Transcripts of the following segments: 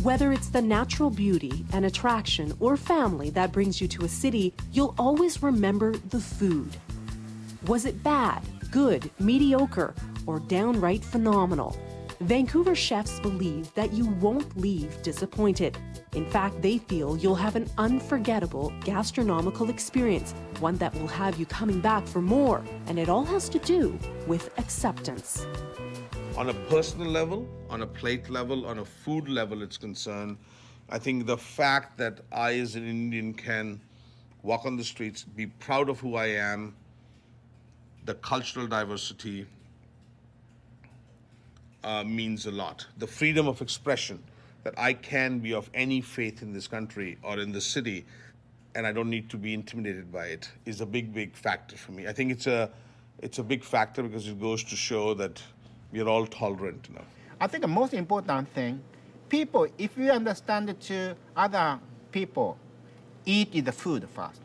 Whether it's the natural beauty, an attraction, or family that brings you to a city, you'll always remember the food. Was it bad, good, mediocre, or downright phenomenal? Vancouver chefs believe that you won't leave disappointed. In fact, they feel you'll have an unforgettable gastronomical experience, one that will have you coming back for more. And it all has to do with acceptance. On a personal level, on a plate level, on a food level it's concerned, I think the fact that I as an Indian can walk on the streets, be proud of who I am, the cultural diversity means a lot. The freedom of expression, that I can be of any faith in this country or in the city, and I don't need to be intimidated by it, is a big, big factor for me. I think it's a big factor because it goes to show that we're all tolerant enough. I think the most important thing, people, if you understand to other people, eat the food first,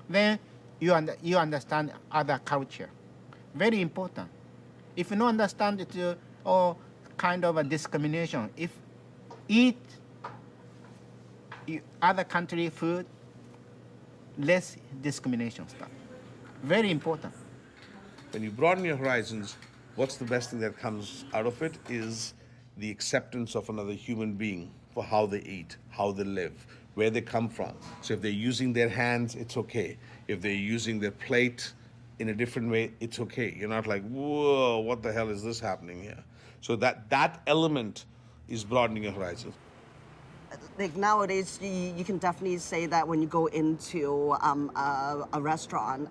then you understand other culture. Very important. If you don't understand it, or kind of a discrimination, if eat other country food, less discrimination stuff. Very important. When you broaden your horizons, what's the best thing that comes out of it is the acceptance of another human being for how they eat, how they live, where they come from. So if they're using their hands, it's okay. If they're using their plate in a different way, it's okay. You're not like, whoa, what the hell is this happening here? So that element is broadening your horizons. Like nowadays, you can definitely say that when you go into a restaurant,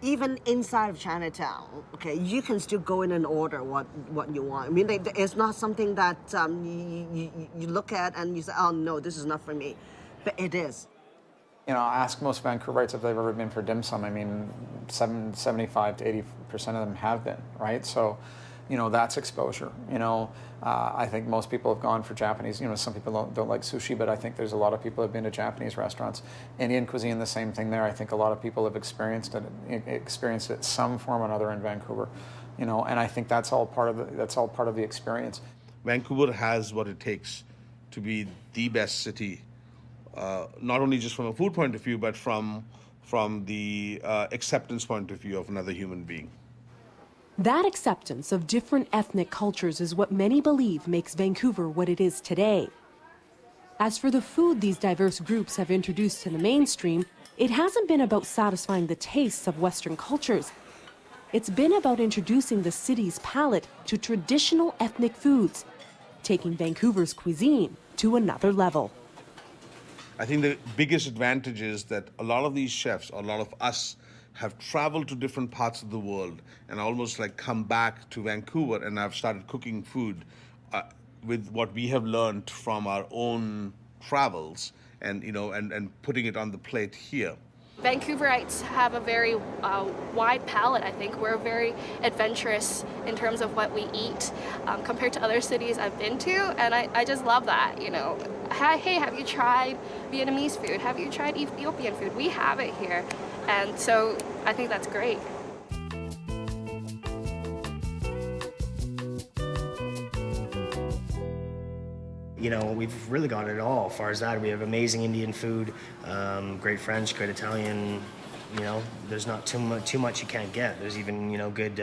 even inside of Chinatown, okay, you can still go in and order what you want. I mean, it's not something that you look at and you say, oh no, this is not for me, but it is. You know, ask most Vancouverites if they've ever been for dim sum. I mean, 75 to 80% of them have been, right? So, you know, that's exposure. You know, I think most people have gone for Japanese. You know, some people don't like sushi, but I think there's a lot of people who have been to Japanese restaurants. Indian cuisine, the same thing there. I think a lot of people have experienced it some form or another in Vancouver. You know, and I think that's all part of the experience. Vancouver has what it takes to be the best city, not only just from a food point of view, but from the acceptance point of view of another human being. That acceptance of different ethnic cultures is what many believe makes Vancouver what it is today. As for the food these diverse groups have introduced to the mainstream, it hasn't been about satisfying the tastes of Western cultures. It's been about introducing the city's palate to traditional ethnic foods, taking Vancouver's cuisine to another level. I think the biggest advantage is that a lot of these chefs, or a lot of us, have traveled to different parts of the world and almost like come back to Vancouver, and I've started cooking food with what we have learned from our own travels, and you know, and putting it on the plate here. Vancouverites have a very wide palate, I think. We're very adventurous in terms of what we eat compared to other cities I've been to, and I just love that, you know. Hey, have you tried Vietnamese food? Have you tried Ethiopian food? We have it here, and so I think that's great. You know, we've really got it all as far as that. We have amazing Indian food, great French, great Italian. You know, there's not too much you can't get. There's even, you know, good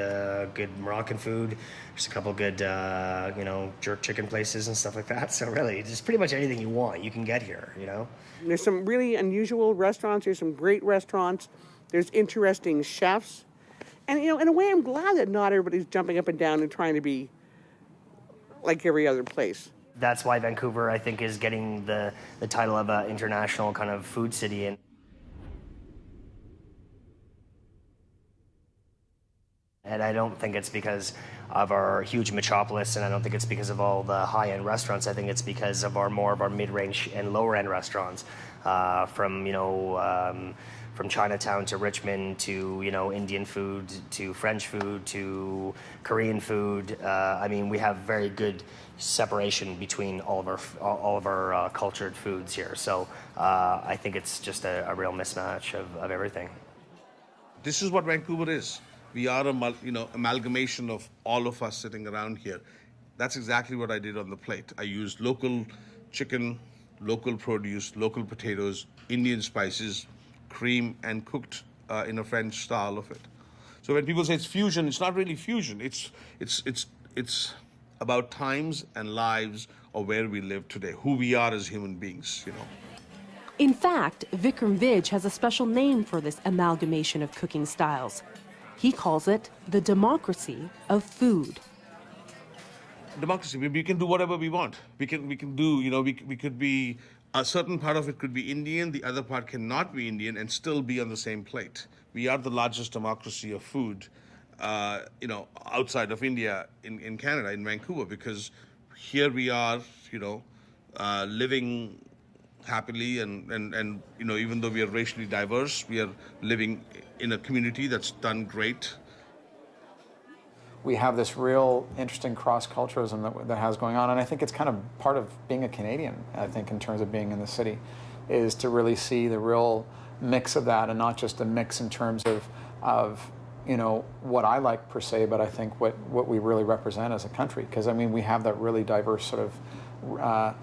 Moroccan food. There's a couple good, you know, jerk chicken places and stuff like that. So really, just pretty much anything you want, you can get here, you know? There's some really unusual restaurants. There's some great restaurants. There's interesting chefs. And, you know, in a way, I'm glad that not everybody's jumping up and down and trying to be like every other place. That's why Vancouver, I think, is getting the title of an international kind of food city. And I don't think it's because of our huge metropolis, and I don't think it's because of all the high-end restaurants. I think it's because of more of our mid-range and lower-end restaurants, from, you know, from Chinatown to Richmond to, you know, Indian food to French food to Korean food. I mean, we have very good separation between all of our cultured foods here. So I think it's just a real mismatch of everything. This is what Vancouver is. We are a amalgamation of all of us sitting around here. That's exactly what I did on the plate. I used local chicken, local produce, local potatoes, Indian spices, cream, and cooked in a French style of it. So when people say it's fusion, it's not really fusion. It's about times and lives of where we live today, who we are as human beings, you know. In fact, Vikram Vij has a special name for this amalgamation of cooking styles. He calls it the democracy of food. Democracy, we can do whatever we want. We can do, you know, we could be, a certain part of it could be Indian, the other part cannot be Indian and still be on the same plate. We are the largest democracy of food, you know, outside of India, in Canada, in Vancouver, because here we are, you know, living happily and you know, even though we are racially diverse, we are living in a community that's done great. We have this real interesting cross-culturalism that has going on, and I think it's kind of part of being a Canadian, I think, in terms of being in the city, is to really see the real mix of that, and not just a mix in terms of you know, what I like per se, but I think what we really represent as a country, because I mean, we have that really diverse sort of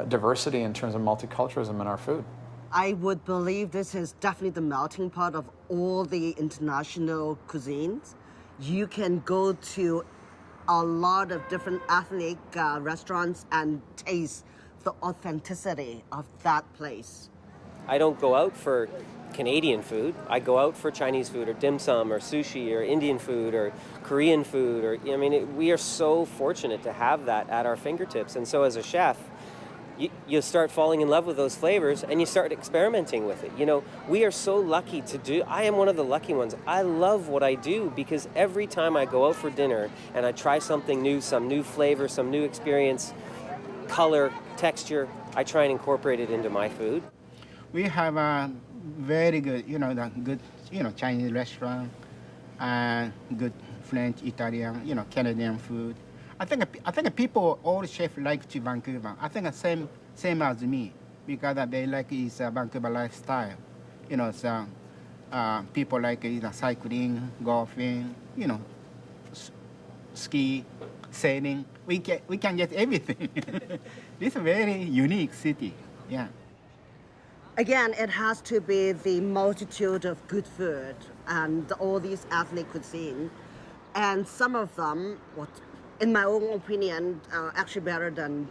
diversity in terms of multiculturalism in our food. I would believe this is definitely the melting pot of all the international cuisines. You can go to a lot of different ethnic restaurants and taste the authenticity of that place. I don't go out for Canadian food. I go out for Chinese food or dim sum or sushi or Indian food or Korean food. Or I mean, we are so fortunate to have that at our fingertips. And so as a chef, you start falling in love with those flavors and you start experimenting with it. You know, we are so lucky to do, I am one of the lucky ones. I love what I do because every time I go out for dinner and I try something new, some new flavor, some new experience, color, texture, I try and incorporate it into my food. We have a very good, good, Chinese restaurant, and good French, Italian, Canadian food. I think people, all chefs like to Vancouver. I think the same as me, because they like is Vancouver lifestyle. So people like cycling, golfing, ski, sailing. We can get everything. This is a very unique city. Yeah. Again, it has to be the multitude of good food and all these ethnic cuisine, and some of them, in my own opinion, actually better than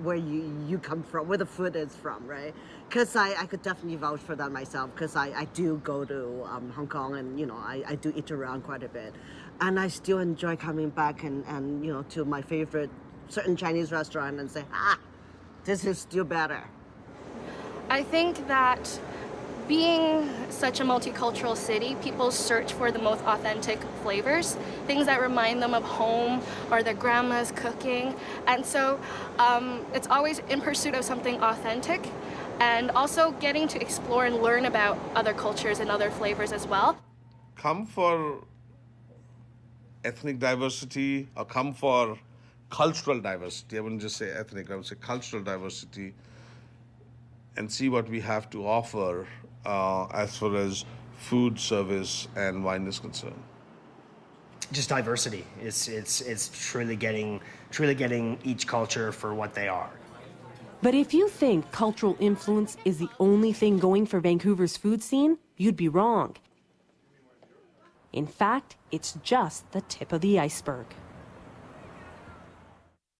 where you come from, where the food is from, right? Because I could definitely vouch for that myself, because I do go to Hong Kong and, I do eat around quite a bit. And I still enjoy coming back and to my favorite certain Chinese restaurant and say, this is still better. I think that being such a multicultural city, people search for the most authentic flavors, things that remind them of home or their grandma's cooking. And so it's always in pursuit of something authentic, and also getting to explore and learn about other cultures and other flavors as well. Come for ethnic diversity, or come for cultural diversity. I wouldn't just say ethnic, I would say cultural diversity, and see what we have to offer as far as food, service, and wine is concerned. Just diversity. It's truly getting each culture for what they are. But if you think cultural influence is the only thing going for Vancouver's food scene, you'd be wrong. In fact, it's just the tip of the iceberg.